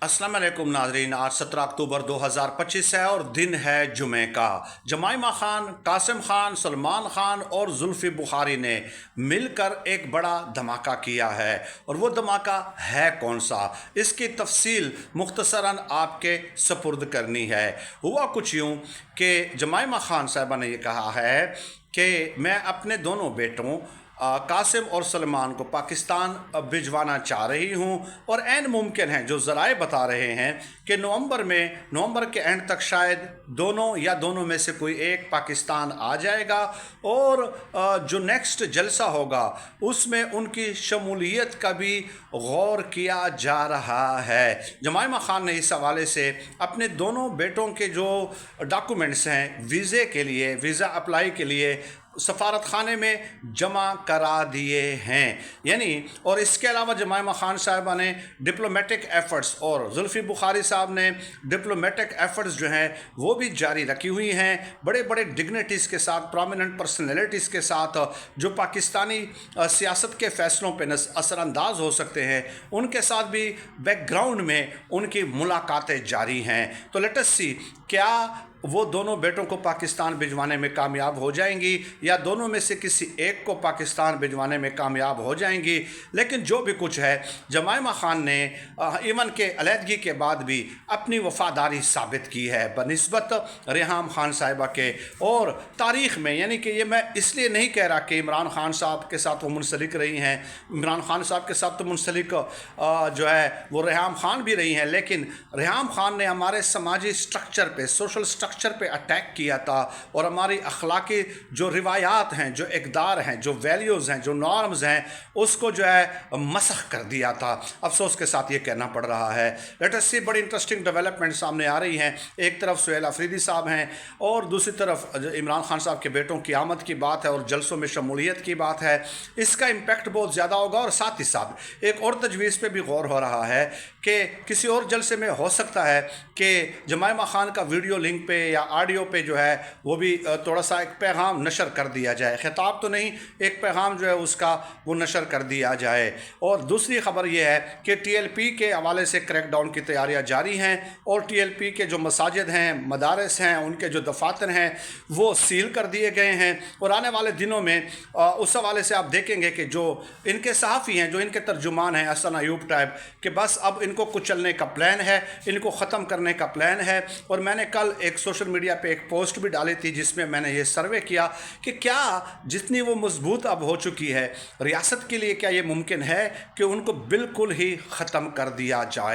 अस्सलाम वालेकुम नाज़रीन। आज 17 अक्टूबर 2025 है और दिन है जुमे का। जमाइमा खान, कासिम खान, सलमान खान और जुल्फ़ी बुखारी ने मिलकर एक बड़ा धमाका किया है, और वो धमाका है कौन सा, इसकी तफसील मुख्तसरन आपके सपुर्द करनी है। हुआ कुछ यूँ कि जमाइमा खान साहिबा ने ये कहा है कि मैं अपने दोनों बेटों कासिम और सलमान को पाकिस्तान भिजवाना चाह रही हूँ, और ऐन मुमकिन है, जो ज़राए बता रहे हैं कि नवंबर के एंड तक शायद दोनों में से कोई एक पाकिस्तान आ जाएगा, और जो नेक्स्ट जलसा होगा उसमें उनकी शमूलियत का भी गौर किया जा रहा है। जमाइमा खान ने इस हवाले से अपने दोनों बेटों के जो डॉक्यूमेंट्स हैं वीज़ा अप्लाई के लिए सफारत खाने में जमा करा दिए हैं, और इसके अलावा जमाइमा खान साहिबा ने डिप्लोमेटिक एफ़र्ट्स और जुल्फ़ी बुखारी साहब ने डिप्लोमेटिक एफ़र्ट्स जो हैं वो भी जारी रखी हुई हैं। बड़े बड़े डिग्निटीज़ के साथ, प्रोमिनेंट पर्सनैलिटीज़ के साथ जो पाकिस्तानी सियासत के फ़ैसलों पर असरअंदाज हो सकते हैं, उनके साथ भी बैकग्राउंड में उनकी मुलाकातें जारी हैं। तो लेट अस सी, क्या वो दोनों बेटों को पाकिस्तान भिजवाने में कामयाब हो जाएंगी या दोनों में से किसी एक को पाकिस्तान भिजवाने में कामयाब हो जाएंगी। लेकिन जो भी कुछ है, जमाइमा खान ने ईमन के अलहदगी के बाद भी अपनी वफ़ादारी साबित की है बनिस्बत रेहाम खान साहिबा के। और तारीख़ में, कि ये मैं इसलिए नहीं कह रहा कि इमरान खान साहब के साथ वो मुंसलिक रही हैं, इमरान खान साहब के साथ तो मुंसलिक जो है वो रेहाम खान भी रही हैं, लेकिन रेहाम खान ने हमारे समाजी स्ट्रक्चर पे, सोशल स्ट्रक्चर पे अटैक किया था, और हमारी अखलाकी जो रिवायात हैं, जो इक़दार हैं, जो वैल्यूज़ हैं, जो नॉर्म्स हैं, उसको जो है मसख़ कर दिया था। अफसोस के साथ ये कहना पड़ रहा है। लेट अस सी, बड़ी इंटरेस्टिंग डेवलपमेंट सामने आ रही हैं। एक तरफ सुहेल अफरीदी साहब हैं और दूसरी तरफ इमरान खान साहब के बेटों की आमद की बात है और जलसों में शमूलियत की बात है। इसका इम्पैक्ट बहुत ज़्यादा होगा, और साथ ही साथ एक और तजवीज़ पे भी गौर हो रहा है कि किसी और जलसे में हो सकता है कि जमाइमा खान का वीडियो लिंक पे या ऑडियो पे जो है वो भी थोड़ा सा एक पैगाम नशर कर दिया जाए, खिताब तो नहीं, एक पैगाम जो है उसका वो नशर कर दिया जाए। और दूसरी ख़बर ये है कि TLP के हवाले से क्रैकडाउन की तैयारियां जारी हैं, और TLP के जो मसाजिद हैं, मदारस हैं, उनके जो दफातर हैं वो सील कर दिए गए हैं। और आने वाले दिनों में उस हवाले से आप देखेंगे कि जो इनके सहाफ़ी हैं, जो इनके तर्जुमान हैं, हसन अयूब टाइप, कि बस अब इनको कुचलने का प्लान है, इनको ख़त्म करने का प्लान है। और मैंने कल एक सोशल मीडिया पे एक पोस्ट भी डाली थी जिसमें मैंने ये सर्वे किया कि क्या जितनी वो मजबूत अब हो चुकी है रियासत के लिए, क्या ये मुमकिन है कि उनको बिल्कुल ही ख़त्म कर दिया जाए।